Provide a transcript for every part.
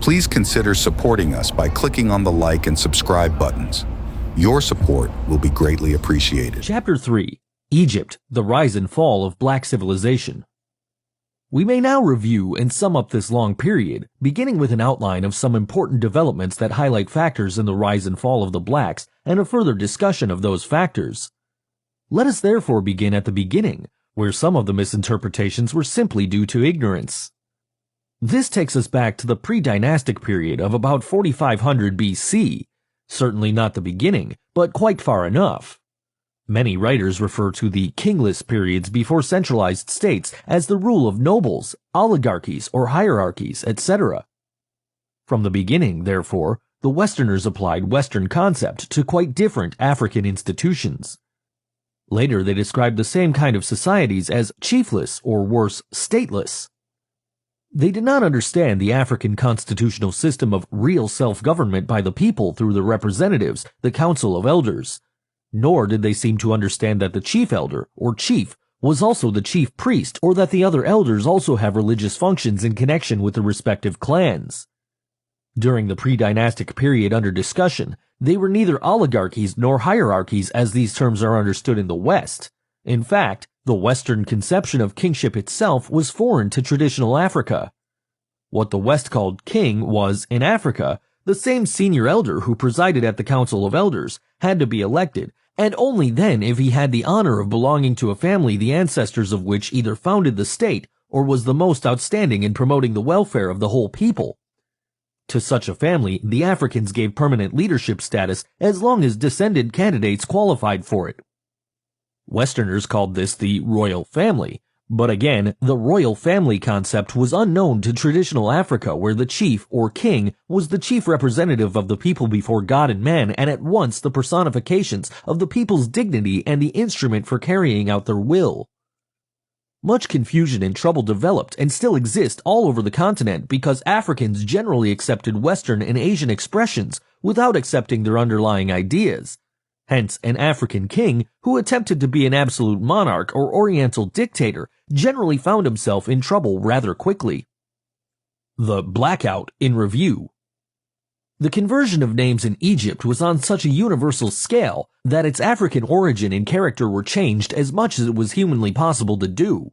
Please consider supporting us by clicking on the like and subscribe buttons. Your support will be greatly appreciated. Chapter 3. Egypt, the Rise and Fall of Black Civilization. We may now review and sum up this long period, beginning with an outline of some important developments that highlight factors in the rise and fall of the blacks and a further discussion of those factors. Let us therefore begin at the beginning, where some of the misinterpretations were simply due to ignorance. This takes us back to the pre-dynastic period of about 4500 BC, certainly not the beginning, but quite far enough. Many writers refer to the kingless periods before centralized states as the rule of nobles, oligarchies, or hierarchies, etc. From the beginning, therefore, the Westerners applied Western concept to quite different African institutions. Later they described the same kind of societies as chiefless or worse, stateless. They did not understand the African constitutional system of real self-government by the people through the representatives, the Council of Elders. Nor did they seem to understand that the chief elder, or chief, was also the chief priest, or that the other elders also have religious functions in connection with the respective clans. During the pre-dynastic period under discussion, they were neither oligarchies nor hierarchies as these terms are understood in the West. In fact, the Western conception of kingship itself was foreign to traditional Africa. What the West called king was, in Africa, the same senior elder who presided at the Council of Elders had to be elected, and only then if he had the honor of belonging to a family the ancestors of which either founded the state or was the most outstanding in promoting the welfare of the whole people. To such a family, the Africans gave permanent leadership status as long as descended candidates qualified for it. Westerners called this the royal family, but again, the royal family concept was unknown to traditional Africa, where the chief, or king, was the chief representative of the people before God and man and at once the personifications of the people's dignity and the instrument for carrying out their will. Much confusion and trouble developed and still exist all over the continent because Africans generally accepted Western and Asian expressions without accepting their underlying ideas. Hence, an African king who attempted to be an absolute monarch or oriental dictator generally found himself in trouble rather quickly. The blackout in review. The conversion of names in Egypt was on such a universal scale that its African origin and character were changed as much as it was humanly possible to do.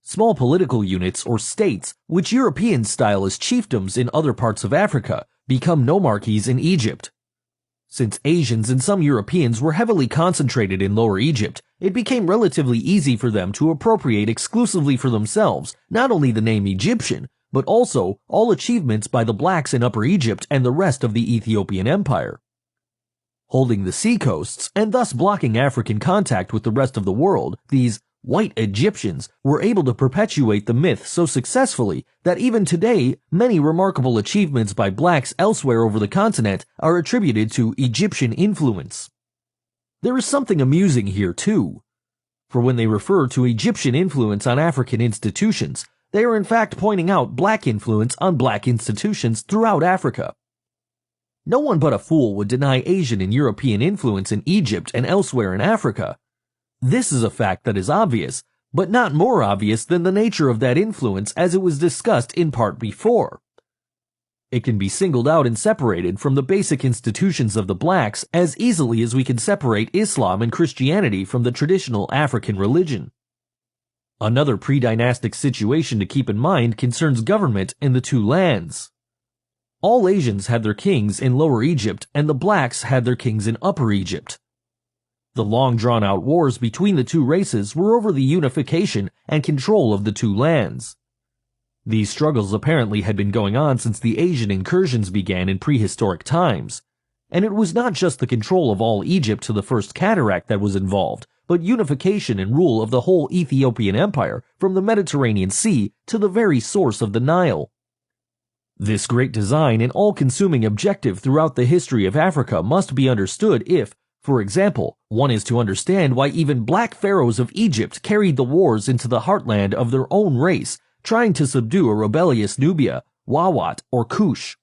Small political units or states, which Europeans style as chiefdoms in other parts of Africa, become nomarchies in Egypt. Since Asians and some Europeans were heavily concentrated in Lower Egypt, it became relatively easy for them to appropriate exclusively for themselves not only the name Egyptian, but also all achievements by the blacks in Upper Egypt and the rest of the Ethiopian Empire. Holding the seacoasts and thus blocking African contact with the rest of the world, these white Egyptians were able to perpetuate the myth so successfully that even today many remarkable achievements by blacks elsewhere over the continent are attributed to Egyptian influence. There is something amusing here too, for when they refer to Egyptian influence on African institutions, they are in fact pointing out black influence on black institutions throughout Africa. No one but a fool would deny Asian and European influence in Egypt and elsewhere in Africa. This is a fact that is obvious, but not more obvious than the nature of that influence as it was discussed in part before. It can be singled out and separated from the basic institutions of the blacks as easily as we can separate Islam and Christianity from the traditional African religion. Another pre-dynastic situation to keep in mind concerns government in the two lands. All Asians had their kings in Lower Egypt and the blacks had their kings in Upper Egypt. The long drawn-out wars between the two races were over the unification and control of the two lands. These struggles apparently had been going on since the Asian incursions began in prehistoric times, and it was not just the control of all Egypt to the First Cataract that was involved, but unification and rule of the whole Ethiopian Empire from the Mediterranean Sea to the very source of the Nile. This great design and all-consuming objective throughout the history of Africa must be understood if, for example, one is to understand why even black pharaohs of Egypt carried the wars into the heartland of their own race, trying to subdue a rebellious Nubia, Wawat, or Kush.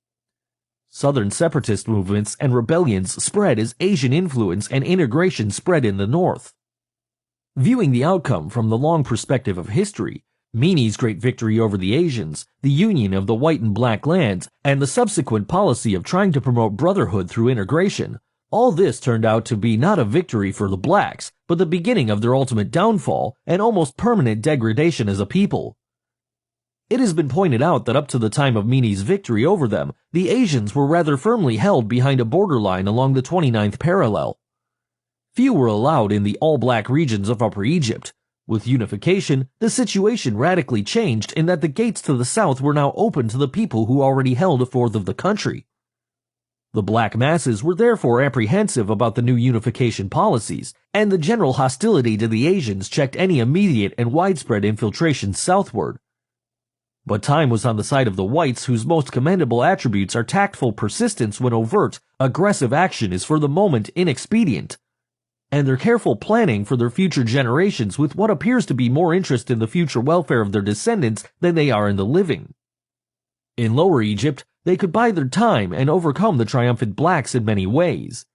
Southern separatist movements and rebellions spread as Asian influence and integration spread in the north. Viewing the outcome from the long perspective of history, Meany's great victory over the Asians, the union of the white and black lands, and the subsequent policy of trying to promote brotherhood through integration, all this turned out to be not a victory for the blacks, but the beginning of their ultimate downfall and almost permanent degradation as a people. It has been pointed out that up to the time of Meany's victory over them, the Asians were rather firmly held behind a borderline along the 29th parallel. Few were allowed in the all-black regions of Upper Egypt. With unification, the situation radically changed in that the gates to the south were now open to the people who already held a fourth of the country. The black masses were therefore apprehensive about the new unification policies, and the general hostility to the Asians checked any immediate and widespread infiltration southward. But time was on the side of the whites, whose most commendable attributes are tactful persistence when overt, aggressive action is for the moment inexpedient, and their careful planning for their future generations with what appears to be more interest in the future welfare of their descendants than they are in the living. In Lower Egypt, they could buy their time and overcome the triumphant blacks in many ways.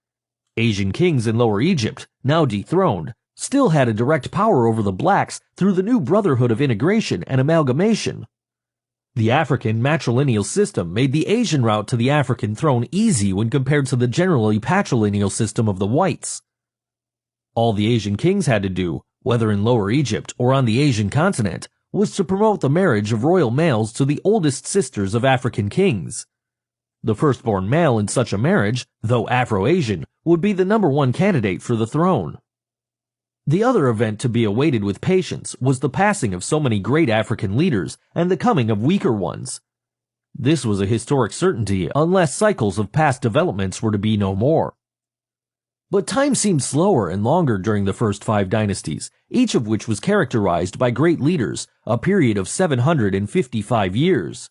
Asian kings in Lower Egypt, now dethroned, still had a direct power over the blacks through the new brotherhood of integration and amalgamation. The African matrilineal system made the Asian route to the African throne easy when compared to the generally patrilineal system of the whites. All the Asian kings had to do, whether in Lower Egypt or on the Asian continent, was to promote the marriage of royal males to the oldest sisters of African kings. The firstborn male in such a marriage, though Afro-Asian, would be the number one candidate for the throne. The other event to be awaited with patience was the passing of so many great African leaders and the coming of weaker ones. This was a historic certainty unless cycles of past developments were to be no more. But time seemed slower and longer during the first 5 dynasties, each of which was characterized by great leaders, a period of 755 years.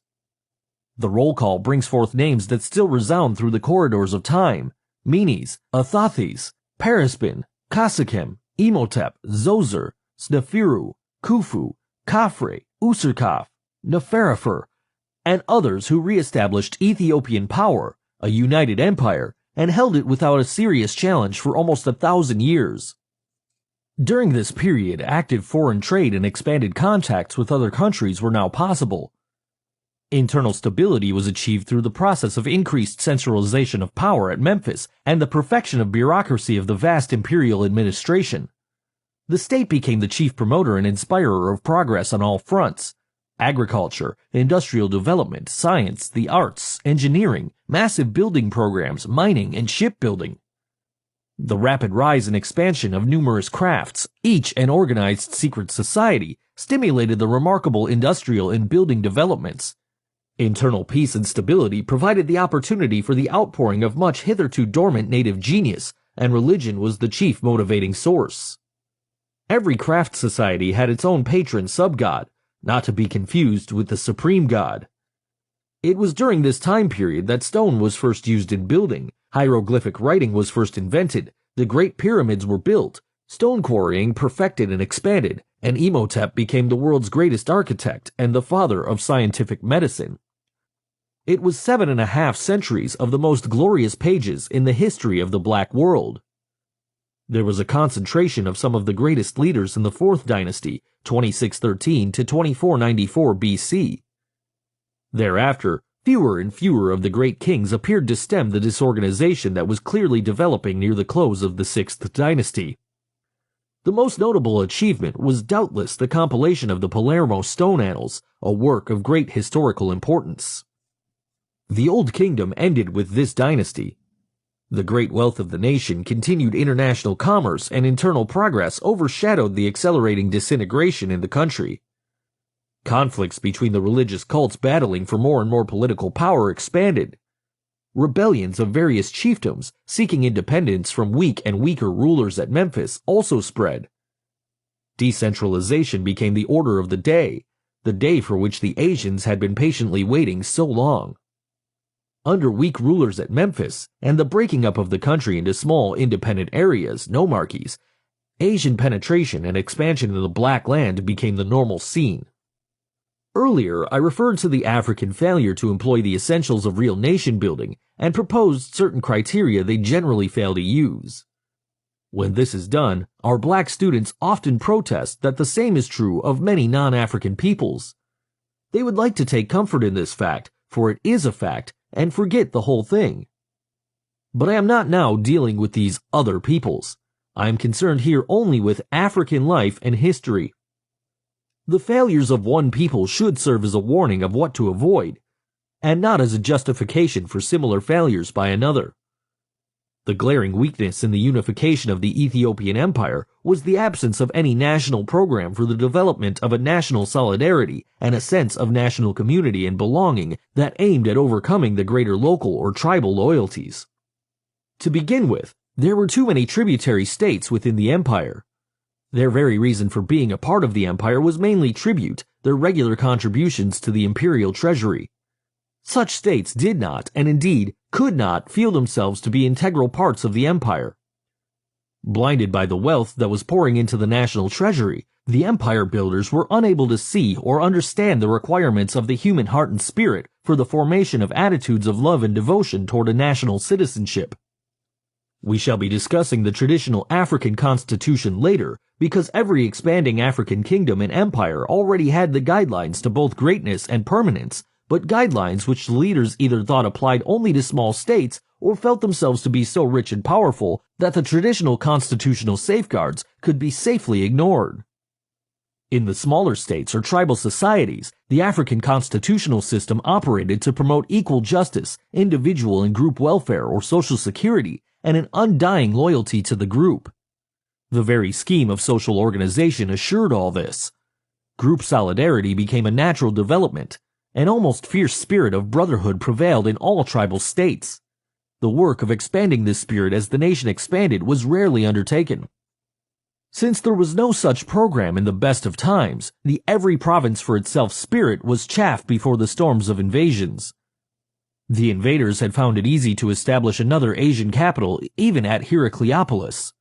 The roll call brings forth names that still resound through the corridors of time: Menes, Athothes, Paraspin, Kasakim, Imhotep, Zoser, Sneferu, Khufu, Khafre, Userkaf, Neferefer, and others who re-established Ethiopian power, a united empire, and held it without a serious challenge for almost 1,000 years. During this period, active foreign trade and expanded contacts with other countries were now possible. Internal stability was achieved through the process of increased centralization of power at Memphis and the perfection of bureaucracy of the vast imperial administration. The state became the chief promoter and inspirer of progress on all fronts: agriculture, industrial development, science, the arts, engineering, massive building programs, mining, and shipbuilding. The rapid rise and expansion of numerous crafts, each an organized secret society, stimulated the remarkable industrial and building developments. Internal peace and stability provided the opportunity for the outpouring of much hitherto dormant native genius, and religion was the chief motivating source. Every craft society had its own patron sub-god, not to be confused with the supreme god. It was during this time period that stone was first used in building, hieroglyphic writing was first invented, the great pyramids were built, stone quarrying perfected and expanded, and Imhotep became the world's greatest architect and the father of scientific medicine. It was 7.5 centuries of the most glorious pages in the history of the black world. There was a concentration of some of the greatest leaders in the 4th dynasty, 2613 to 2494 BC. Thereafter, fewer and fewer of the great kings appeared to stem the disorganization that was clearly developing near the close of the 6th dynasty. The most notable achievement was doubtless the compilation of the Palermo Stone Annals, a work of great historical importance. The Old Kingdom ended with this dynasty. The great wealth of the nation, continued international commerce, and internal progress overshadowed the accelerating disintegration in the country. Conflicts between the religious cults battling for more and more political power expanded. Rebellions of various chiefdoms seeking independence from weak and weaker rulers at Memphis also spread. Decentralization became the order of the day for which the Asians had been patiently waiting so long. Under weak rulers at Memphis, and the breaking up of the country into small independent areas, nomarchies, Asian penetration and expansion in the Black Land became the normal scene. Earlier, I referred to the African failure to employ the essentials of real nation building and proposed certain criteria they generally fail to use. When this is done, our black students often protest that the same is true of many non-African peoples. They would like to take comfort in this fact, for it is a fact, and forget the whole thing. But I am not now dealing with these other peoples. I am concerned here only with African life and history. The failures of one people should serve as a warning of what to avoid, and not as a justification for similar failures by another. The glaring weakness in the unification of the Ethiopian Empire was the absence of any national program for the development of a national solidarity and a sense of national community and belonging that aimed at overcoming the greater local or tribal loyalties. To begin with, there were too many tributary states within the empire. Their very reason for being a part of the empire was mainly tribute, their regular contributions to the imperial treasury. Such states did not, and indeed could not, feel themselves to be integral parts of the empire. Blinded by the wealth that was pouring into the national treasury, the empire builders were unable to see or understand the requirements of the human heart and spirit for the formation of attitudes of love and devotion toward a national citizenship. We shall be discussing the traditional African constitution later, because every expanding African kingdom and empire already had the guidelines to both greatness and permanence, but guidelines which the leaders either thought applied only to small states or felt themselves to be so rich and powerful that the traditional constitutional safeguards could be safely ignored. In the smaller states or tribal societies, the African constitutional system operated to promote equal justice, individual and group welfare or social security, and an undying loyalty to the group. The very scheme of social organization assured all this. Group solidarity became a natural development. An almost fierce spirit of brotherhood prevailed in all tribal states. The work of expanding this spirit as the nation expanded was rarely undertaken. Since there was no such program in the best of times, the every province for itself spirit was chaff before the storms of invasions. The invaders had found it easy to establish another Asian capital even at Heracleopolis.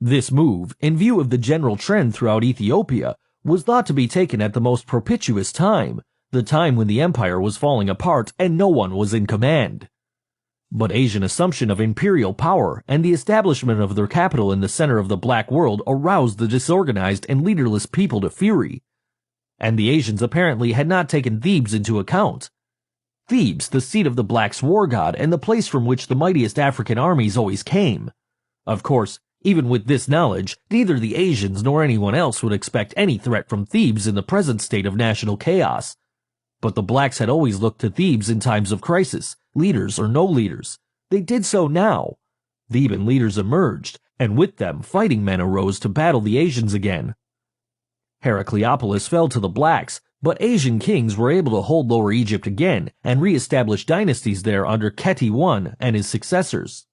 This move, in view of the general trend throughout Ethiopia, was thought to be taken at the most propitious time, the time when the empire was falling apart and no one was in command. But Asian assumption of imperial power and the establishment of their capital in the center of the black world aroused the disorganized and leaderless people to fury. And the Asians apparently had not taken Thebes into account. Thebes, the seat of the blacks' war god and the place from which the mightiest African armies always came. Of course, even with this knowledge, neither the Asians nor anyone else would expect any threat from Thebes in the present state of national chaos. But the blacks had always looked to Thebes in times of crisis, leaders or no leaders. They did so now. Theban leaders emerged, and with them fighting men arose to battle the Asians again. Heracleopolis fell to the blacks, but Asian kings were able to hold Lower Egypt again and re-establish dynasties there under Kheti I and his successors.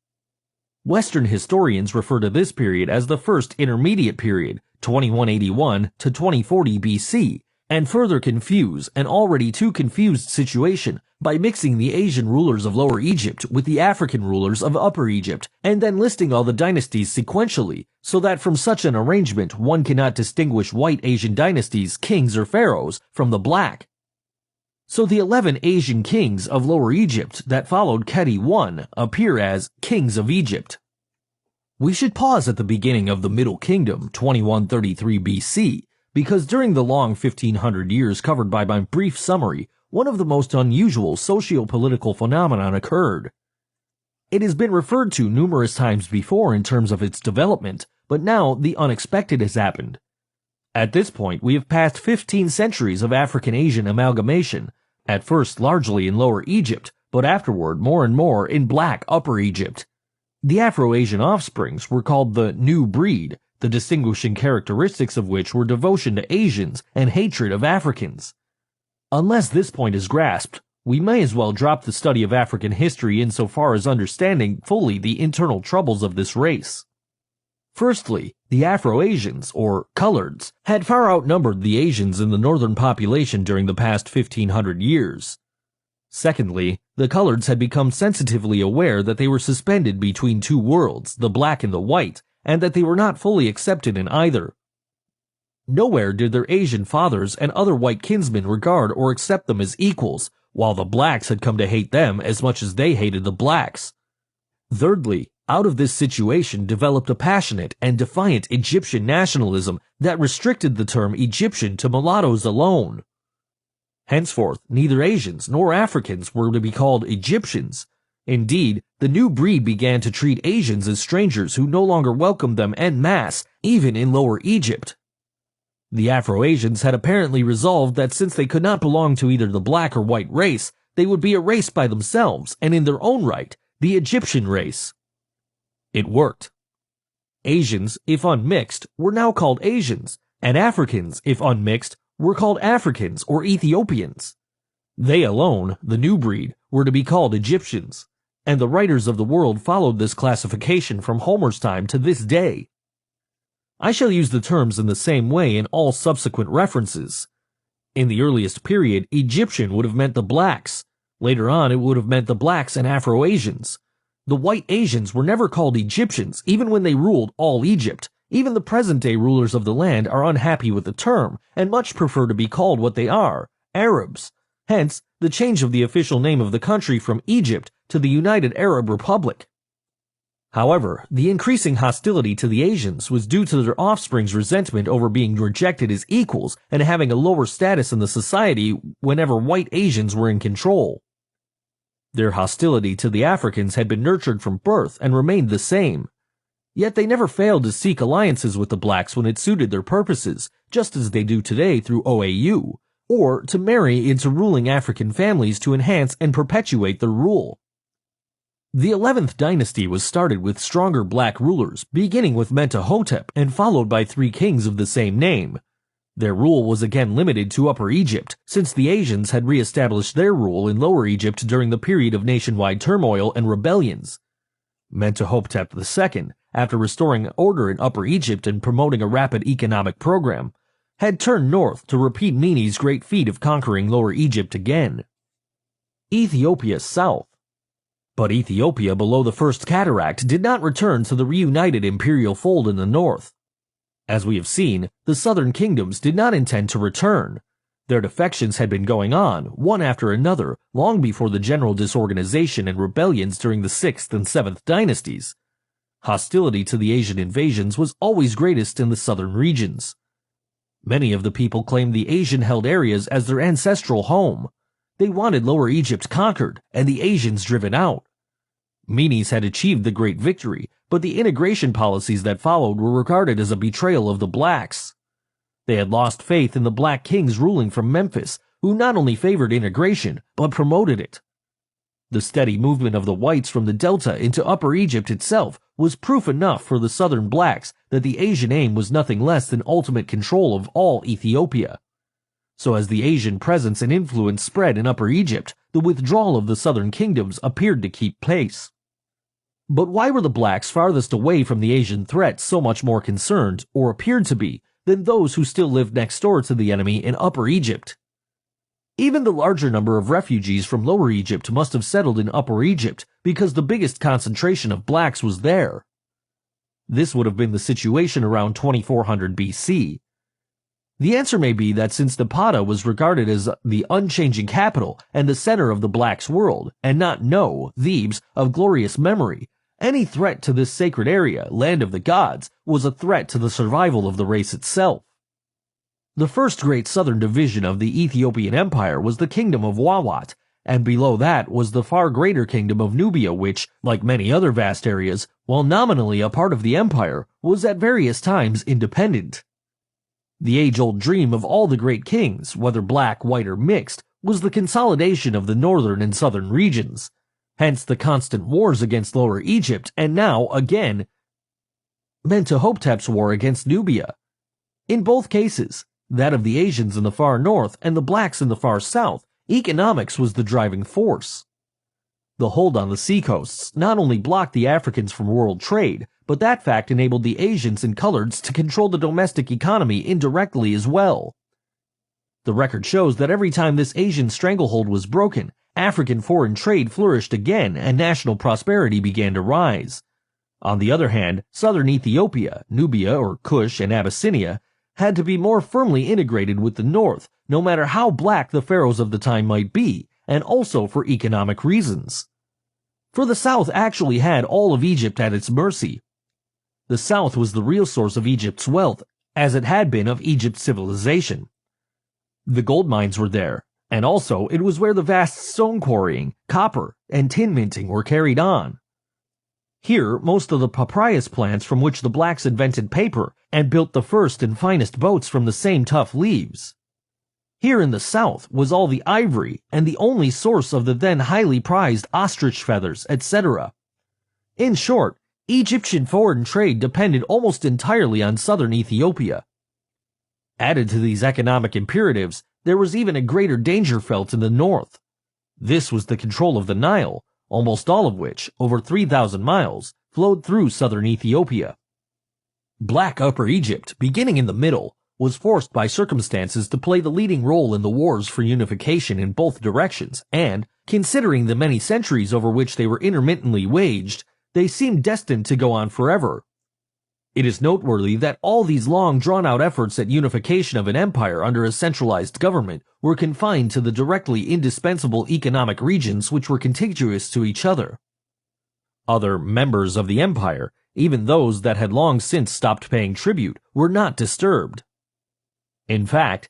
Western historians refer to this period as the First Intermediate Period, 2181 to 2040 BC, and further confuse an already too confused situation by mixing the Asian rulers of Lower Egypt with the African rulers of Upper Egypt, and then listing all the dynasties sequentially, so that from such an arrangement one cannot distinguish white Asian dynasties, kings or pharaohs, from the black. So the 11 Asian kings of Lower Egypt that followed Kheti I appear as kings of Egypt. We should pause at the beginning of the Middle Kingdom, 2133 BC, because during the long 1500 years covered by my brief summary, one of the most unusual socio-political phenomenon occurred. It has been referred to numerous times before in terms of its development, but now the unexpected has happened. At this point, we have passed 15 centuries of African-Asian amalgamation, at first largely in Lower Egypt, but afterward more and more in Black Upper Egypt. The Afro-Asian offsprings were called the new breed, the distinguishing characteristics of which were devotion to Asians and hatred of Africans. Unless this point is grasped, we may as well drop the study of African history insofar as understanding fully the internal troubles of this race. Firstly, the Afro-Asians, or coloreds, had far outnumbered the Asians in the northern population during the past 1500 years. Secondly, the coloreds had become sensitively aware that they were suspended between two worlds, the black and the white, and that they were not fully accepted in either. Nowhere did their Asian fathers and other white kinsmen regard or accept them as equals, while the blacks had come to hate them as much as they hated the blacks. Thirdly, Out of this situation developed a passionate and defiant Egyptian nationalism that restricted the term Egyptian to mulattoes alone. Henceforth, neither Asians nor Africans were to be called Egyptians. Indeed, the new breed began to treat Asians as strangers who no longer welcomed them en masse, even in Lower Egypt. The Afro-Asians had apparently resolved that since they could not belong to either the black or white race, they would be a race by themselves, and in their own right, the Egyptian race. It worked. Asians, if unmixed, were now called Asians, and Africans, if unmixed, were called Africans or Ethiopians. They alone, the new breed, were to be called Egyptians, and the writers of the world followed this classification from Homer's time to this day. I shall use the terms in the same way in all subsequent references. In the earliest period, Egyptian would have meant the blacks. Later on, it would have meant the blacks and Afro-Asians. The white Asians were never called Egyptians, even when they ruled all Egypt. Even the present-day rulers of the land are unhappy with the term, and much prefer to be called what they are, Arabs. Hence, the change of the official name of the country from Egypt to the United Arab Republic. However, the increasing hostility to the Asians was due to their offspring's resentment over being rejected as equals and having a lower status in the society whenever white Asians were in control. Their hostility to the Africans had been nurtured from birth and remained the same. Yet they never failed to seek alliances with the blacks when it suited their purposes, just as they do today through OAU, or to marry into ruling African families to enhance and perpetuate their rule. The 11th dynasty was started with stronger black rulers, beginning with Mentuhotep and followed by 3 kings of the same name. Their rule was again limited to Upper Egypt, since the Asians had re-established their rule in Lower Egypt during the period of nationwide turmoil and rebellions. Mentuhotep II, after restoring order in Upper Egypt and promoting a rapid economic program, had turned north to repeat Mini's great feat of conquering Lower Egypt again. Ethiopia south. But Ethiopia below the First Cataract did not return to the reunited imperial fold in the north. As we have seen, the southern kingdoms did not intend to return. Their defections had been going on, one after another, long before the general disorganization and rebellions during the 6th and 7th dynasties. Hostility to the Asian invasions was always greatest in the southern regions. Many of the people claimed the Asian-held areas as their ancestral home. They wanted Lower Egypt conquered and the Asians driven out. Menes had achieved the great victory, but the integration policies that followed were regarded as a betrayal of the blacks. They had lost faith in the black kings ruling from Memphis, who not only favored integration, but promoted it. The steady movement of the whites from the Delta into Upper Egypt itself was proof enough for the southern blacks that the Asian aim was nothing less than ultimate control of all Ethiopia. So as the Asian presence and influence spread in Upper Egypt, the withdrawal of the southern kingdoms appeared to keep pace. But why were the blacks farthest away from the Asian threat so much more concerned, or appeared to be, than those who still lived next door to the enemy in Upper Egypt? Even the larger number of refugees from Lower Egypt must have settled in Upper Egypt because the biggest concentration of blacks was there. This would have been the situation around 2400 BC. The answer may be that since Napata was regarded as the unchanging capital and the center of the blacks' world, and not Thebes, of glorious memory, any threat to this sacred area, land of the gods, was a threat to the survival of the race itself. The first great southern division of the Ethiopian Empire was the kingdom of Wawat, and below that was the far greater kingdom of Nubia which, like many other vast areas, while nominally a part of the empire, was at various times independent. The age-old dream of all the great kings, whether black, white, or mixed, was the consolidation of the northern and southern regions. Hence the constant wars against Lower Egypt, and now, again, Mentuhotep's war against Nubia. In both cases, that of the Asians in the far north and the blacks in the far south, economics was the driving force. The hold on the seacoasts not only blocked the Africans from world trade, but that fact enabled the Asians and coloreds to control the domestic economy indirectly as well. The record shows that every time this Asian stranglehold was broken, African foreign trade flourished again and national prosperity began to rise. On the other hand, southern Ethiopia, Nubia or Kush and Abyssinia, had to be more firmly integrated with the north, no matter how black the pharaohs of the time might be, and also for economic reasons. For the South actually had all of Egypt at its mercy. The South was the real source of Egypt's wealth, as it had been of Egypt's civilization. The gold mines were there, and also it was where the vast stone quarrying, copper, and tin minting were carried on. Here, most of the papyrus plants from which the blacks invented paper and built the first and finest boats from the same tough leaves. Here in the South was all the ivory and the only source of the then highly prized ostrich feathers, etc. In short, Egyptian foreign trade depended almost entirely on southern Ethiopia. Added to these economic imperatives, there was even a greater danger felt in the north. This was the control of the Nile, almost all of which, over 3,000 miles, flowed through southern Ethiopia. Black Upper Egypt, beginning in the middle, was forced by circumstances to play the leading role in the wars for unification in both directions, and, considering the many centuries over which they were intermittently waged, they seemed destined to go on forever. It is noteworthy that all these long drawn-out efforts at unification of an empire under a centralized government were confined to the directly indispensable economic regions which were contiguous to each other. Other members of the empire, even those that had long since stopped paying tribute, were not disturbed. In fact,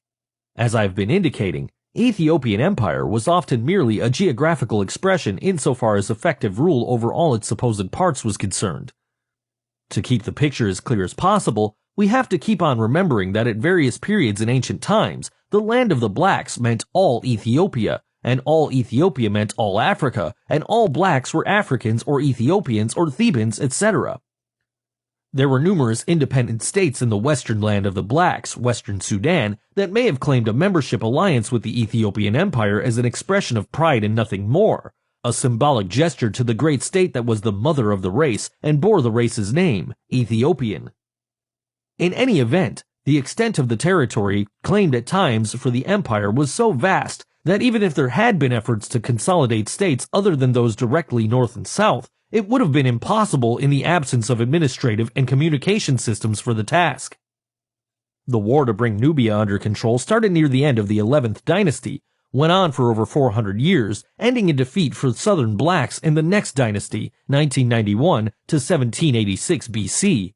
as I've been indicating, Ethiopian empire was often merely a geographical expression insofar as effective rule over all its supposed parts was concerned. To keep the picture as clear as possible, we have to keep on remembering that at various periods in ancient times, the land of the blacks meant all Ethiopia, and all Ethiopia meant all Africa, and all blacks were Africans or Ethiopians or Thebans, etc. There were numerous independent states in the western land of the blacks, Western Sudan, that may have claimed a membership alliance with the Ethiopian Empire as an expression of pride and nothing more, a symbolic gesture to the great state that was the mother of the race and bore the race's name, Ethiopian. In any event, the extent of the territory claimed at times for the empire was so vast that even if there had been efforts to consolidate states other than those directly north and south, it would have been impossible in the absence of administrative and communication systems for the task. The war to bring Nubia under control started near the end of the 11th dynasty, went on for over 400 years, ending in defeat for southern blacks in the next dynasty, 1991 to 1786 BC.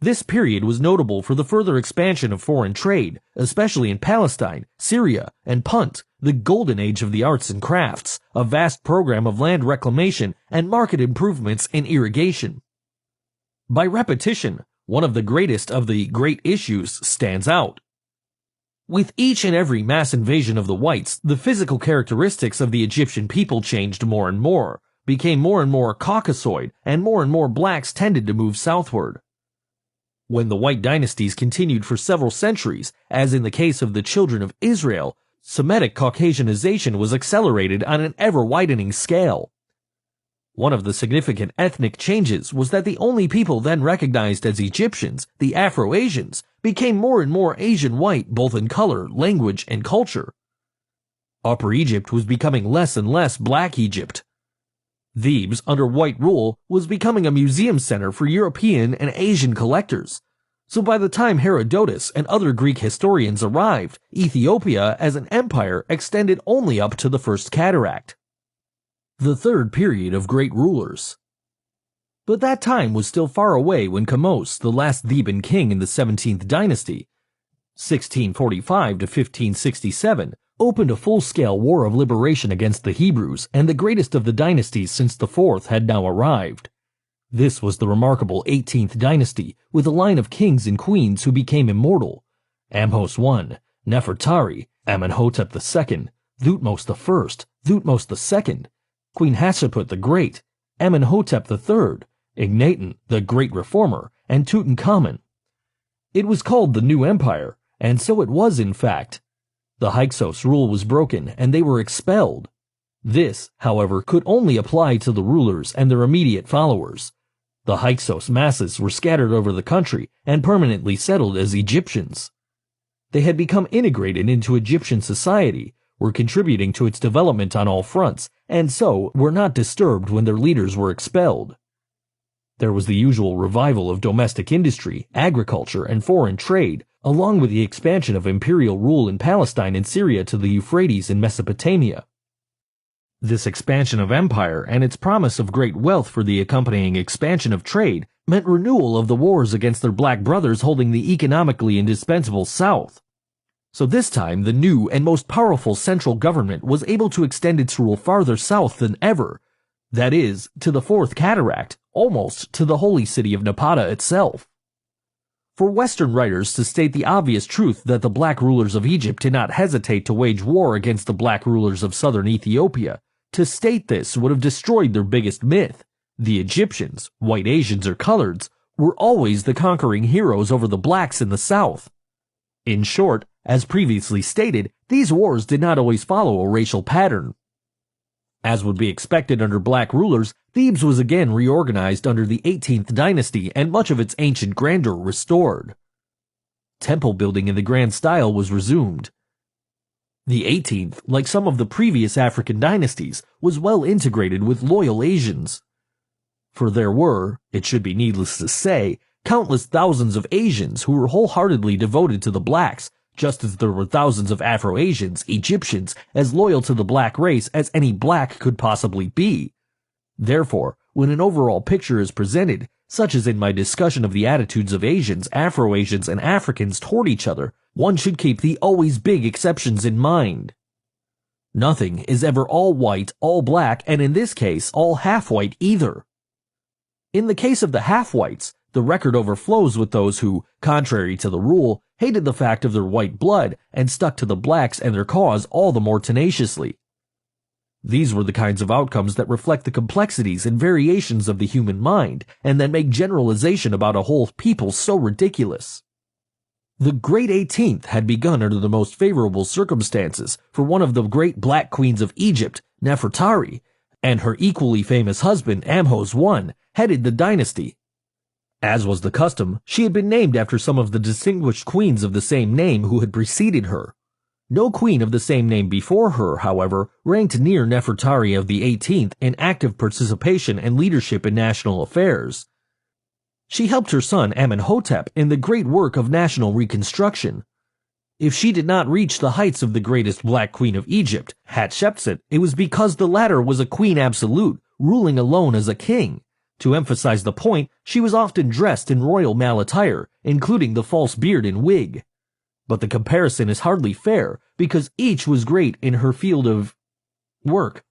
This period was notable for the further expansion of foreign trade, especially in Palestine, Syria, and Punt, the golden age of the arts and crafts, a vast program of land reclamation, and market improvements in irrigation. By repetition, one of the greatest of the great issues stands out. With each and every mass invasion of the whites, the physical characteristics of the Egyptian people changed more and more, became more and more Caucasoid, and more blacks tended to move southward. When the white dynasties continued for several centuries, as in the case of the children of Israel, Semitic Caucasianization was accelerated on an ever-widening scale. One of the significant ethnic changes was that the only people then recognized as Egyptians, the Afro-Asians, became more and more Asian white both in color, language, and culture. Upper Egypt was becoming less and less Black Egypt. Thebes, under white rule, was becoming a museum center for European and Asian collectors. So by the time Herodotus and other Greek historians arrived, Ethiopia as an empire extended only up to the First Cataract. The third period of great rulers. But that time was still far away when Kamose, the last Theban king in the 17th dynasty, 1645 to 1567, opened a full-scale war of liberation against the Hebrews, and the greatest of the dynasties since the fourth had now arrived. This was the remarkable 18th dynasty, with a line of kings and queens who became immortal. Amhos I, Nefertari, Amenhotep II, Thutmose I, Thutmose II, Queen Hatshepsut the Great, Amenhotep III, Ignaton, the Great Reformer, and Tutankhamun. It was called the New Empire, and so it was in fact. The Hyksos rule was broken, and they were expelled. This, however, could only apply to the rulers and their immediate followers. The Hyksos masses were scattered over the country and permanently settled as Egyptians. They had become integrated into Egyptian society, were contributing to its development on all fronts, and so were not disturbed when their leaders were expelled. There was the usual revival of domestic industry, agriculture, and foreign trade, along with the expansion of imperial rule in Palestine and Syria to the Euphrates in Mesopotamia. This expansion of empire and its promise of great wealth for the accompanying expansion of trade meant renewal of the wars against their black brothers holding the economically indispensable South. So this time, the new and most powerful central government was able to extend its rule farther south than ever, that is, to the Fourth Cataract, almost to the holy city of Napata itself. For Western writers to state the obvious truth that the black rulers of Egypt did not hesitate to wage war against the black rulers of southern Ethiopia, to state this would have destroyed their biggest myth. The Egyptians, white Asians or coloreds, were always the conquering heroes over the blacks in the south. In short, as previously stated, these wars did not always follow a racial pattern. As would be expected under black rulers, Thebes was again reorganized under the 18th dynasty and much of its ancient grandeur restored. Temple building in the grand style was resumed. The 18th, like some of the previous African dynasties, was well integrated with loyal Asians. For there were, it should be needless to say, countless thousands of Asians who were wholeheartedly devoted to the blacks, just as there were thousands of Afro-Asians, Egyptians, as loyal to the black race as any black could possibly be. Therefore, when an overall picture is presented, such as in my discussion of the attitudes of Asians, Afro-Asians, and Africans toward each other, one should keep the always big exceptions in mind. Nothing is ever all white, all black, and in this case, all half-white either. In the case of the half-whites, the record overflows with those who, contrary to the rule, hated the fact of their white blood and stuck to the blacks and their cause all the more tenaciously. These were the kinds of outcomes that reflect the complexities and variations of the human mind and that make generalization about a whole people so ridiculous. The Great 18th had begun under the most favorable circumstances for one of the great black queens of Egypt, Nefertari, and her equally famous husband, Amhos I, headed the dynasty. As was the custom, she had been named after some of the distinguished queens of the same name who had preceded her. No queen of the same name before her, however, ranked near Nefertari of the 18th in active participation and leadership in national affairs. She helped her son Amenhotep in the great work of national reconstruction. If she did not reach the heights of the greatest black queen of Egypt, Hatshepsut, it was because the latter was a queen absolute, ruling alone as a king. To emphasize the point, she was often dressed in royal malattire, including the false beard and wig. But the comparison is hardly fair, because each was great in her field of work.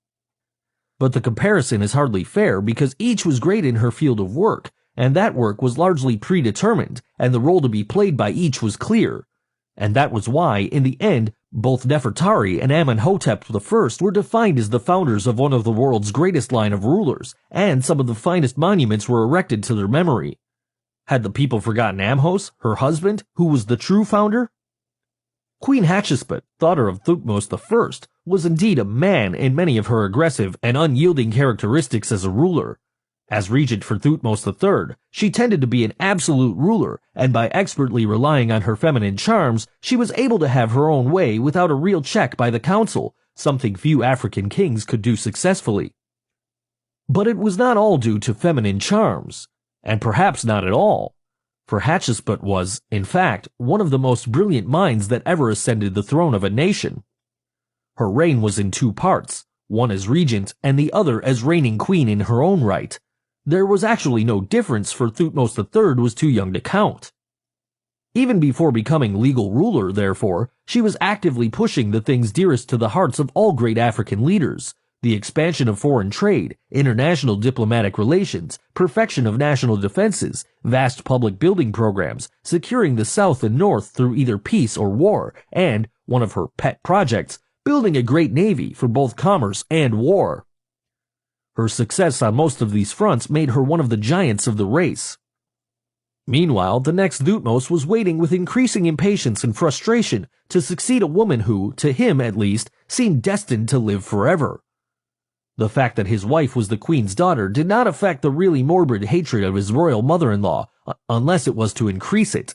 And that work was largely predetermined, and the role to be played by each was clear. And that was why, in the end, both Nefertari and Amenhotep I were defined as the founders of one of the world's greatest line of rulers, and some of the finest monuments were erected to their memory. Had the people forgotten Amhos, her husband, who was the true founder? Queen Hatshepsut, daughter of Thutmose I, was indeed a man in many of her aggressive and unyielding characteristics as a ruler. As regent for Thutmose III, she tended to be an absolute ruler, and by expertly relying on her feminine charms, she was able to have her own way without a real check by the council, something few African kings could do successfully. But it was not all due to feminine charms, and perhaps not at all, for Hatshepsut was, in fact, one of the most brilliant minds that ever ascended the throne of a nation. Her reign was in two parts, one as regent and the other as reigning queen in her own right. There was actually no difference, for Thutmose III was too young to count. Even before becoming legal ruler, therefore, she was actively pushing the things dearest to the hearts of all great African leaders: the expansion of foreign trade, international diplomatic relations, perfection of national defenses, vast public building programs, securing the South and North through either peace or war, and, one of her pet projects, building a great navy for both commerce and war. Her success on most of these fronts made her one of the giants of the race. Meanwhile, the next Thutmose was waiting with increasing impatience and frustration to succeed a woman who, to him at least, seemed destined to live forever. The fact that his wife was the queen's daughter did not affect the really morbid hatred of his royal mother-in-law, unless it was to increase it.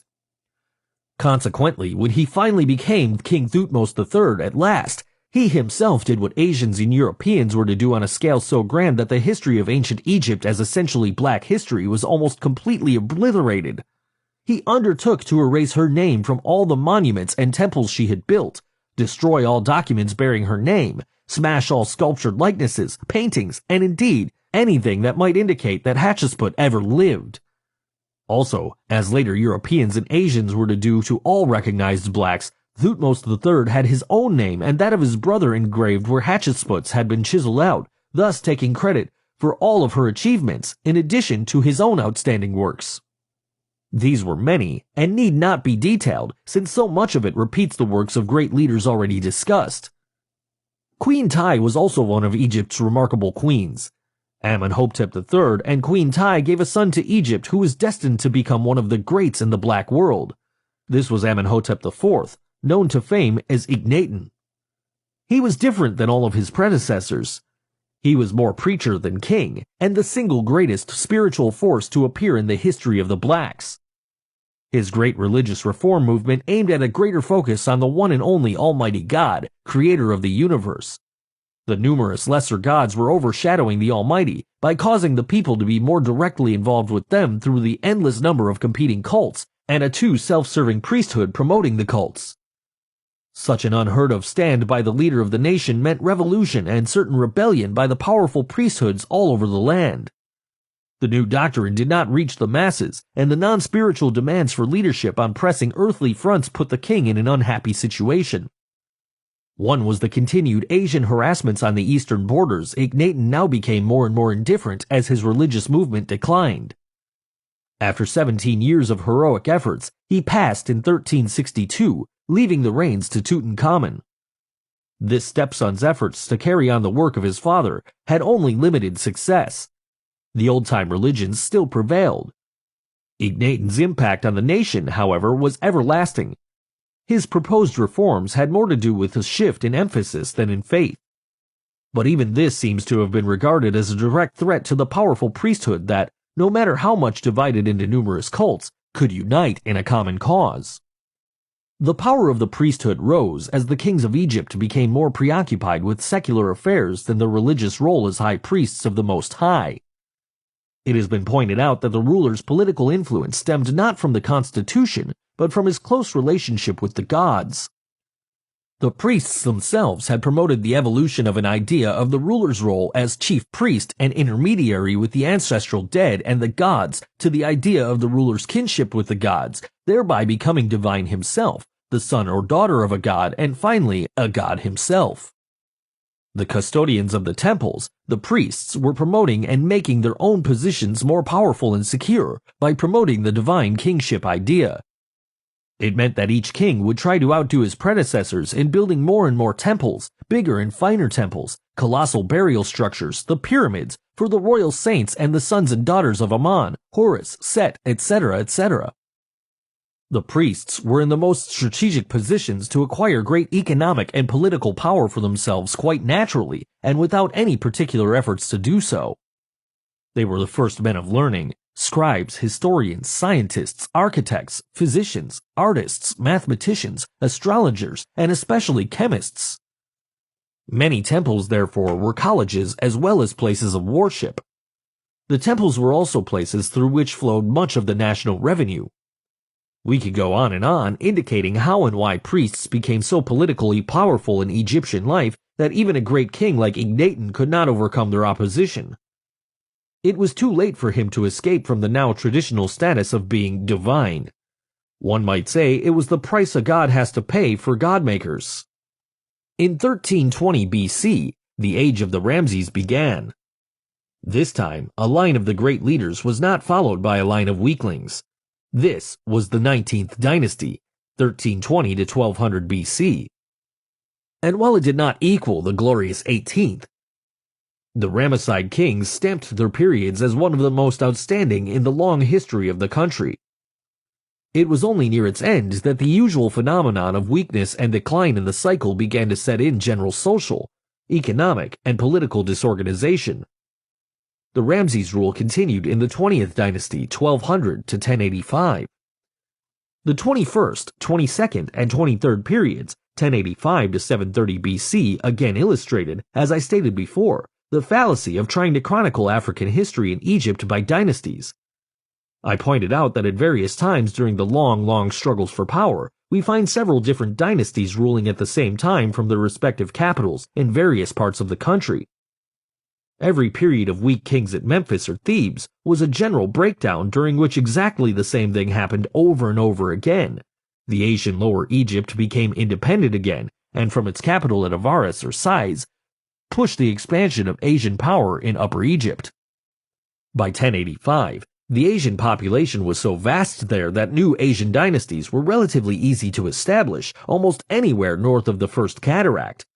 Consequently, when he finally became King Thutmose III at last, he himself did what Asians and Europeans were to do on a scale so grand that the history of ancient Egypt as essentially black history was almost completely obliterated. He undertook to erase her name from all the monuments and temples she had built, destroy all documents bearing her name, smash all sculptured likenesses, paintings, and indeed, anything that might indicate that Hatshepsut ever lived. Also, as later Europeans and Asians were to do to all recognized blacks, Thutmose III had his own name and that of his brother engraved where Hatshepsut's had been chiseled out, thus taking credit for all of her achievements in addition to his own outstanding works. These were many, and need not be detailed, since so much of it repeats the works of great leaders already discussed. Queen Tai was also one of Egypt's remarkable queens. Amenhotep III and Queen Tai gave a son to Egypt who was destined to become one of the greats in the black world. This was Amenhotep IV, known to fame as Ignaton. He was different than all of his predecessors. He was more preacher than king, and the single greatest spiritual force to appear in the history of the blacks. His great religious reform movement aimed at a greater focus on the one and only Almighty God, creator of the universe. The numerous lesser gods were overshadowing the Almighty by causing the people to be more directly involved with them through the endless number of competing cults and a too self-serving priesthood promoting the cults. Such an unheard-of stand by the leader of the nation meant revolution and certain rebellion by the powerful priesthoods all over the land. The new doctrine did not reach the masses, and the non-spiritual demands for leadership on pressing earthly fronts put the king in an unhappy situation. One was the continued Asian harassments on the eastern borders. Ignaton now became more and more indifferent as his religious movement declined. After 17 years of heroic efforts, he passed in 1362, leaving the reins to Tutankhamun. This stepson's efforts to carry on the work of his father had only limited success. The old-time religions still prevailed. Ignaton's impact on the nation, however, was everlasting. His proposed reforms had more to do with a shift in emphasis than in faith. But even this seems to have been regarded as a direct threat to the powerful priesthood that, no matter how much divided into numerous cults, could unite in a common cause. The power of the priesthood rose as the kings of Egypt became more preoccupied with secular affairs than their religious role as high priests of the Most High. It has been pointed out that the ruler's political influence stemmed not from the constitution, but from his close relationship with the gods. The priests themselves had promoted the evolution of an idea of the ruler's role as chief priest and intermediary with the ancestral dead and the gods to the idea of the ruler's kinship with the gods, thereby becoming divine himself, the son or daughter of a god, and finally, a god himself. The custodians of the temples, the priests, were promoting and making their own positions more powerful and secure by promoting the divine kingship idea. It meant that each king would try to outdo his predecessors in building more and more temples, bigger and finer temples, colossal burial structures, the pyramids, for the royal saints and the sons and daughters of Amun, Horus, Set, etc., etc. The priests were in the most strategic positions to acquire great economic and political power for themselves quite naturally and without any particular efforts to do so. They were the first men of learning, scribes, historians, scientists, architects, physicians, artists, mathematicians, astrologers, and especially chemists. Many temples, therefore, were colleges as well as places of worship. The temples were also places through which flowed much of the national revenue. We could go on, indicating how and why priests became so politically powerful in Egyptian life that even a great king like Ignaton could not overcome their opposition. It was too late for him to escape from the now traditional status of being divine. One might say it was the price a god has to pay for godmakers. In 1320 BC, the age of the Ramses began. This time, a line of the great leaders was not followed by a line of weaklings. This was the 19th dynasty, 1320 to 1200 BC. And while it did not equal the glorious 18th, the Ramesside kings stamped their periods as one of the most outstanding in the long history of the country. It was only near its end that the usual phenomenon of weakness and decline in the cycle began to set in general social, economic, and political disorganization. The Ramses rule continued in the 20th dynasty, 1200 to 1085. The 21st, 22nd, and 23rd periods, 1085 to 730 BC, again illustrated, as I stated before, the fallacy of trying to chronicle African history in Egypt by dynasties. I pointed out that at various times during the long struggles for power, we find several different dynasties ruling at the same time from their respective capitals in various parts of the country. Every period of weak kings at Memphis or Thebes was a general breakdown during which exactly the same thing happened over and over again. The Asian Lower Egypt became independent again, and from its capital at Avaris or Sais, pushed the expansion of Asian power in Upper Egypt. By 1085, the Asian population was so vast there that new Asian dynasties were relatively easy to establish almost anywhere north of the First Cataract.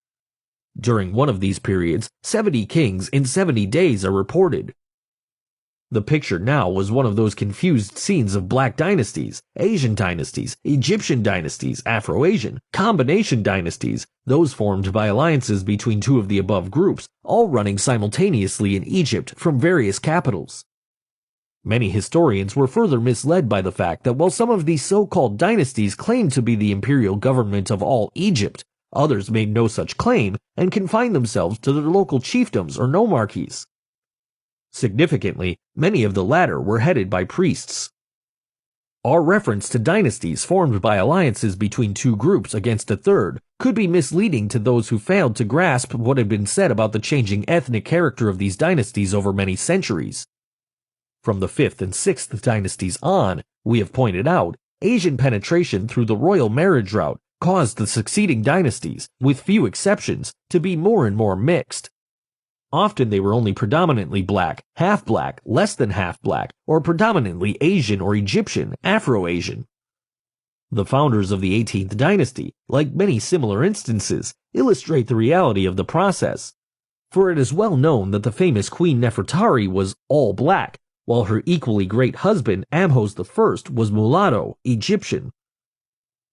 During one of these periods, 70 kings in 70 days are reported. The picture now was one of those confused scenes of black dynasties, Asian dynasties, Egyptian dynasties, Afro-Asian, combination dynasties, those formed by alliances between two of the above groups, all running simultaneously in Egypt from various capitals. Many historians were further misled by the fact that while some of these so-called dynasties claimed to be the imperial government of all Egypt, others made no such claim and confined themselves to their local chiefdoms or nomarchies. Significantly, many of the latter were headed by priests. Our reference to dynasties formed by alliances between two groups against a third could be misleading to those who failed to grasp what had been said about the changing ethnic character of these dynasties over many centuries. From the 5th and 6th dynasties on, we have pointed out, Asian penetration through the royal marriage route caused the succeeding dynasties, with few exceptions, to be more and more mixed. Often they were only predominantly black, half-black, less than half-black, or predominantly Asian or Egyptian, Afro-Asian. The founders of the 18th dynasty, like many similar instances, illustrate the reality of the process. For it is well known that the famous Queen Nefertari was all black, while her equally great husband, Amhos I, was mulatto, Egyptian.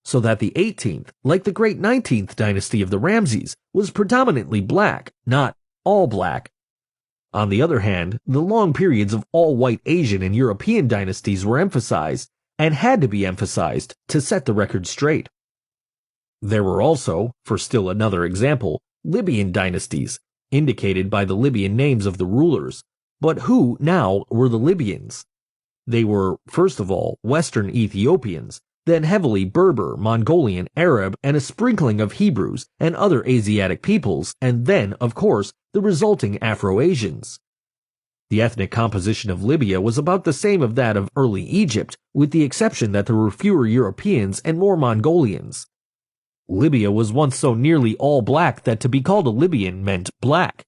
So that the 18th, like the great 19th dynasty of the Ramses, was predominantly black, not all black. On the other hand, the long periods of all-white Asian and European dynasties were emphasized, and had to be emphasized, to set the record straight. There were also, for still another example, Libyan dynasties, indicated by the Libyan names of the rulers. But who, now, were the Libyans? They were, first of all, Western Ethiopians, then heavily Berber, Mongolian, Arab, and a sprinkling of Hebrews and other Asiatic peoples, and then, of course, the resulting Afro-Asians. The ethnic composition of Libya was about the same of that of early Egypt, with the exception that there were fewer Europeans and more Mongolians. Libya was once so nearly all black that to be called a Libyan meant black.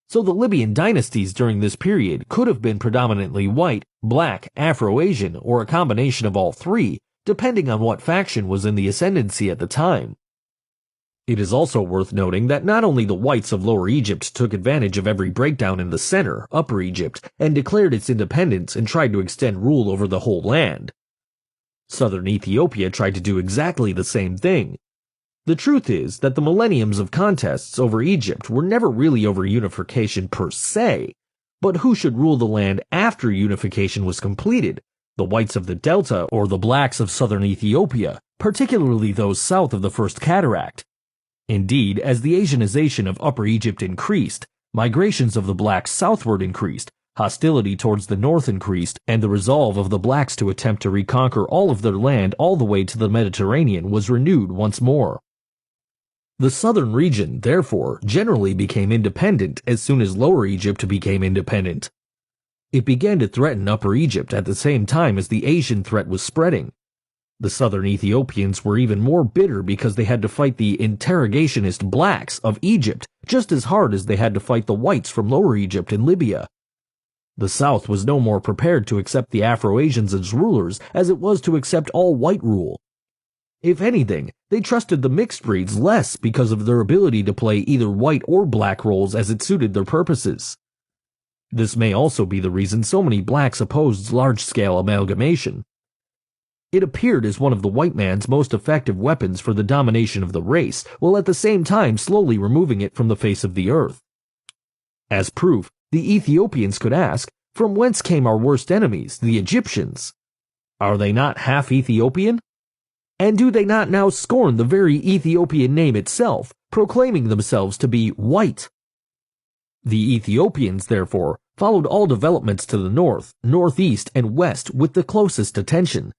So the Libyan dynasties during this period could have been predominantly white, black, Afro-Asian, or a combination of all three, depending on what faction was in the ascendancy at the time. It is also worth noting that not only the whites of Lower Egypt took advantage of every breakdown in the center, Upper Egypt, and declared its independence and tried to extend rule over the whole land. Southern Ethiopia tried to do exactly the same thing. The truth is that the millenniums of contests over Egypt were never really over unification per se, but who should rule the land after unification was completed? The whites of the Delta or the blacks of southern Ethiopia, particularly those south of the First Cataract. Indeed, as the Asianization of Upper Egypt increased, migrations of the blacks southward increased, hostility towards the north increased, and the resolve of the blacks to attempt to reconquer all of their land all the way to the Mediterranean was renewed once more. The southern region, therefore, generally became independent as soon as Lower Egypt became independent. It began to threaten Upper Egypt at the same time as the Asian threat was spreading. The southern Ethiopians were even more bitter because they had to fight the interrogationist blacks of Egypt just as hard as they had to fight the whites from Lower Egypt and Libya. The South was no more prepared to accept the Afro-Asians as rulers as it was to accept all white rule. If anything, they trusted the mixed breeds less because of their ability to play either white or black roles as it suited their purposes. This may also be the reason so many blacks opposed large-scale amalgamation. It appeared as one of the white man's most effective weapons for the domination of the race, while at the same time slowly removing it from the face of the earth. As proof, the Ethiopians could ask, from whence came our worst enemies, the Egyptians? Are they not half Ethiopian? And do they not now scorn the very Ethiopian name itself, proclaiming themselves to be white? The Ethiopians, therefore, followed all developments to the north, northeast, and west with the closest attention.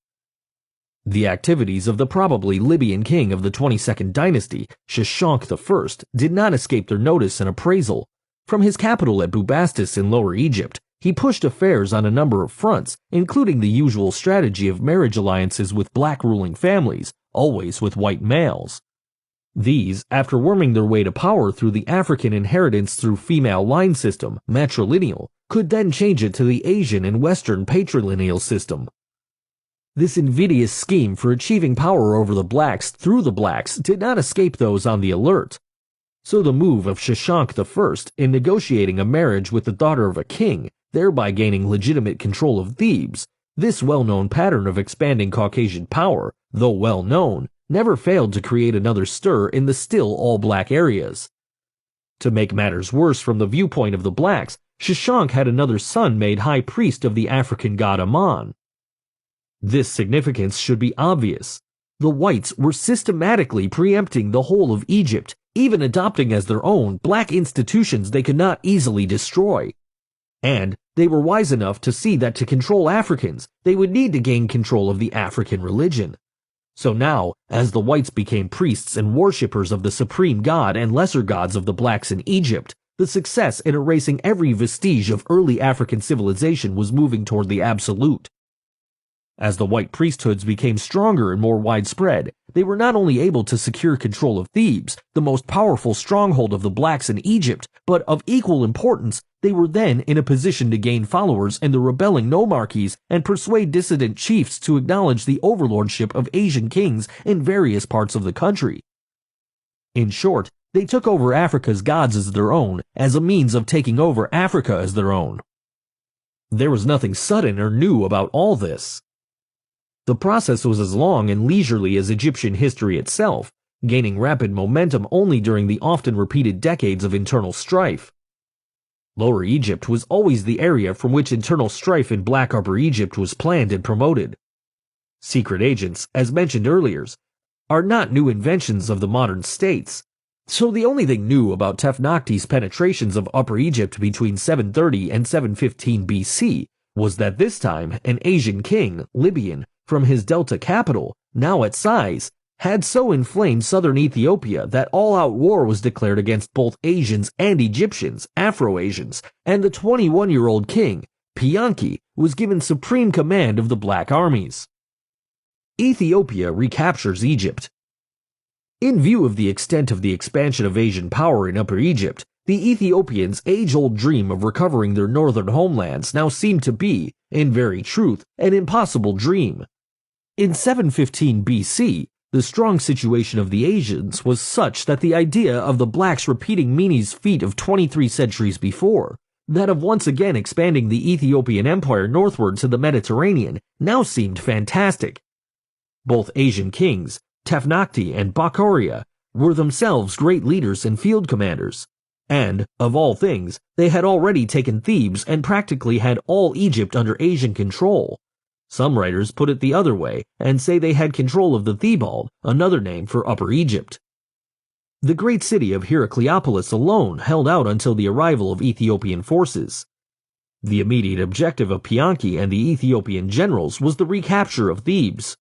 The activities of the probably Libyan king of the 22nd dynasty, Shashank I, did not escape their notice and appraisal. From his capital at Bubastis in Lower Egypt, he pushed affairs on a number of fronts, including the usual strategy of marriage alliances with black ruling families, always with white males. These, after worming their way to power through the African inheritance through female line system, matrilineal, could then change it to the Asian and Western patrilineal system. This invidious scheme for achieving power over the blacks through the blacks did not escape those on the alert. So the move of Shashank I in negotiating a marriage with the daughter of a king, thereby gaining legitimate control of Thebes, this well-known pattern of expanding Caucasian power, though well-known, never failed to create another stir in the still all-black areas. To make matters worse from the viewpoint of the blacks, Shashank had another son made high priest of the African god Ammon. This significance should be obvious. The whites were systematically preempting the whole of Egypt, even adopting as their own black institutions they could not easily destroy. And they were wise enough to see that to control Africans, they would need to gain control of the African religion. So now, as the whites became priests and worshippers of the supreme god and lesser gods of the blacks in Egypt, the success in erasing every vestige of early African civilization was moving toward the absolute. As the white priesthoods became stronger and more widespread, they were not only able to secure control of Thebes, the most powerful stronghold of the blacks in Egypt, but of equal importance, they were then in a position to gain followers in the rebelling nomarchies and persuade dissident chiefs to acknowledge the overlordship of Asian kings in various parts of the country. In short, they took over Africa's gods as their own, as a means of taking over Africa as their own. There was nothing sudden or new about all this. The process was as long and leisurely as Egyptian history itself, gaining rapid momentum only during the often repeated decades of internal strife. Lower Egypt was always the area from which internal strife in Black Upper Egypt was planned and promoted. Secret agents, as mentioned earlier, are not new inventions of the modern states, so the only thing new about Tefnakti's penetrations of Upper Egypt between 730 and 715 BC was that this time an Asian king, Libyan, from his delta capital, now at Sais, had so inflamed southern Ethiopia that all-out war was declared against both Asians and Egyptians, Afro-Asians, and the 21-year-old king, Pianki, was given supreme command of the black armies. Ethiopia recaptures Egypt. In view of the extent of the expansion of Asian power in Upper Egypt, the Ethiopians' age-old dream of recovering their northern homelands now seemed to be, in very truth, an impossible dream. In 715 BC, the strong situation of the Asians was such that the idea of the blacks repeating Mini's feat of 23 centuries before, that of once again expanding the Ethiopian empire northward to the Mediterranean, now seemed fantastic. Both Asian kings, Tefnakti and Bakhoria, were themselves great leaders and field commanders, and, of all things, they had already taken Thebes and practically had all Egypt under Asian control. Some writers put it the other way and say they had control of the Thebaid, another name for Upper Egypt. The great city of Heracleopolis alone held out until the arrival of Ethiopian forces. The immediate objective of Pianki and the Ethiopian generals was the recapture of Thebes.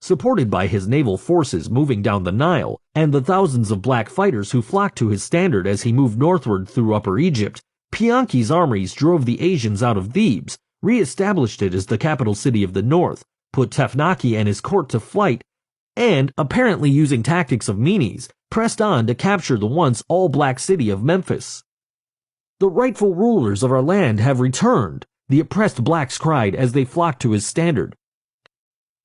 Supported by his naval forces moving down the Nile and the thousands of black fighters who flocked to his standard as he moved northward through Upper Egypt, Pianki's armies drove the Asians out of Thebes, re-established it as the capital city of the north, put Tefnaki and his court to flight, and, apparently using tactics of Menes, pressed on to capture the once all-black city of Memphis. "The rightful rulers of our land have returned," the oppressed blacks cried as they flocked to his standard.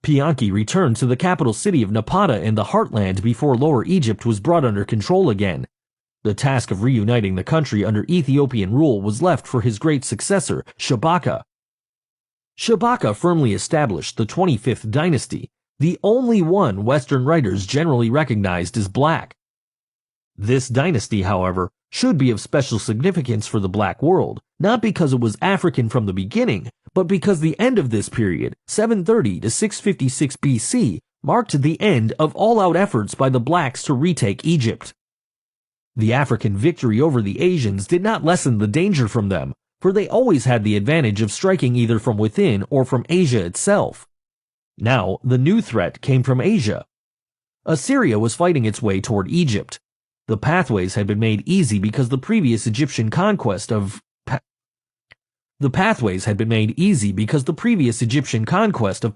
Pianki returned to the capital city of Napata in the heartland before Lower Egypt was brought under control again. The task of reuniting the country under Ethiopian rule was left for his great successor, Shabaka. Shabaka firmly established the 25th dynasty, the only one Western writers generally recognized as black. This dynasty, however, should be of special significance for the black world, not because it was African from the beginning, but because the end of this period, 730 to 656 BC, marked the end of all-out efforts by the blacks to retake Egypt. The African victory over the Asians did not lessen the danger from them, for they always had the advantage of striking either from within or from Asia itself. Now, the new threat came from Asia. Assyria was fighting its way toward Egypt. The pathways had been made easy because the previous Egyptian conquest of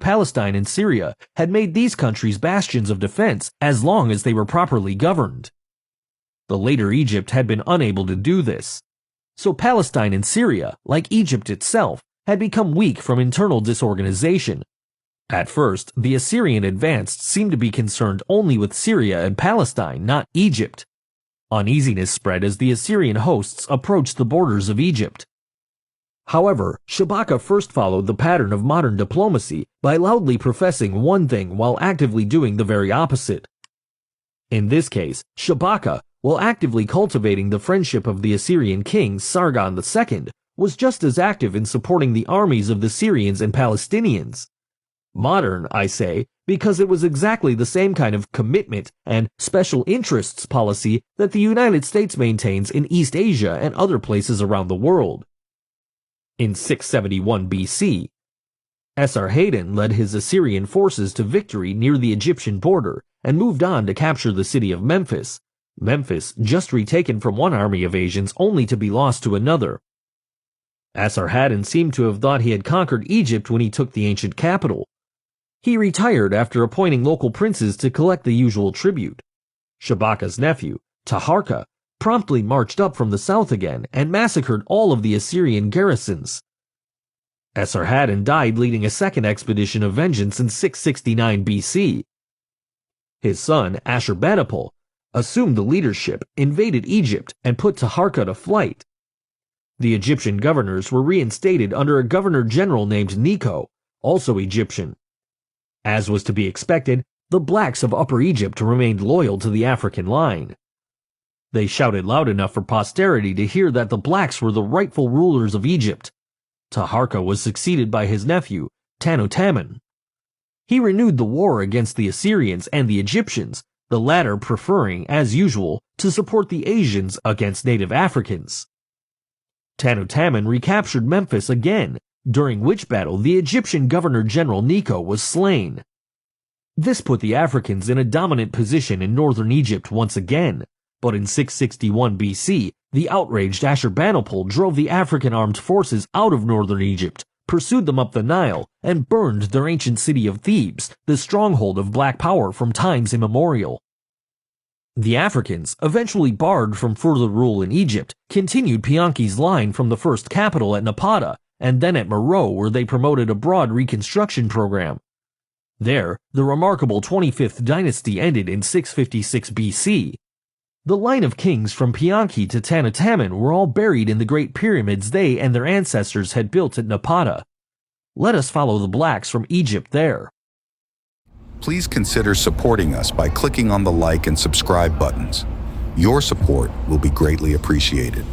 Palestine and Syria had made these countries bastions of defense as long as they were properly governed. The later Egypt had been unable to do this. So Palestine and Syria, like Egypt itself, had become weak from internal disorganization. At first, the Assyrian advance seemed to be concerned only with Syria and Palestine, not Egypt. Uneasiness spread as the Assyrian hosts approached the borders of Egypt. However, Shabaka first followed the pattern of modern diplomacy by loudly professing one thing while actively doing the very opposite. In this case, Shabaka, while actively cultivating the friendship of the Assyrian king Sargon II, was just as active in supporting the armies of the Syrians and Palestinians. Modern, I say, because it was exactly the same kind of commitment and special interests policy that the United States maintains in East Asia and other places around the world. In 671 BC, Esarhaddon led his Assyrian forces to victory near the Egyptian border and moved on to capture the city of Memphis. Memphis just retaken from one army of Asians only to be lost to another. Esarhaddon seemed to have thought he had conquered Egypt when he took the ancient capital. He retired after appointing local princes to collect the usual tribute. Shabaka's nephew, Taharka, promptly marched up from the south again and massacred all of the Assyrian garrisons. Esarhaddon died leading a second expedition of vengeance in 669 BC. His son, Ashurbanipal, assumed the leadership, invaded Egypt, and put Taharka to flight. The Egyptian governors were reinstated under a governor-general named Necho, also Egyptian. As was to be expected, the blacks of Upper Egypt remained loyal to the African line. They shouted loud enough for posterity to hear that the blacks were the rightful rulers of Egypt. Taharka was succeeded by his nephew, Tanutaman. He renewed the war against the Assyrians and the Egyptians, the latter preferring, as usual, to support the Asians against native Africans. Tanutaman recaptured Memphis again, during which battle the Egyptian governor-general Necho was slain. This put the Africans in a dominant position in northern Egypt once again, but in 661 BC, the outraged Ashurbanipal drove the African armed forces out of northern Egypt, pursued them up the Nile, and burned their ancient city of Thebes, the stronghold of black power from times immemorial. The Africans, eventually barred from further rule in Egypt, continued Pianki's line from the first capital at Napata, and then at Meroe, where they promoted a broad reconstruction program. There, the remarkable 25th dynasty ended in 656 BC. The line of kings from Pianki to Tanutaman were all buried in the great pyramids they and their ancestors had built at Napata. Let us follow the blacks from Egypt there. Please consider supporting us by clicking on the like and subscribe buttons. Your support will be greatly appreciated.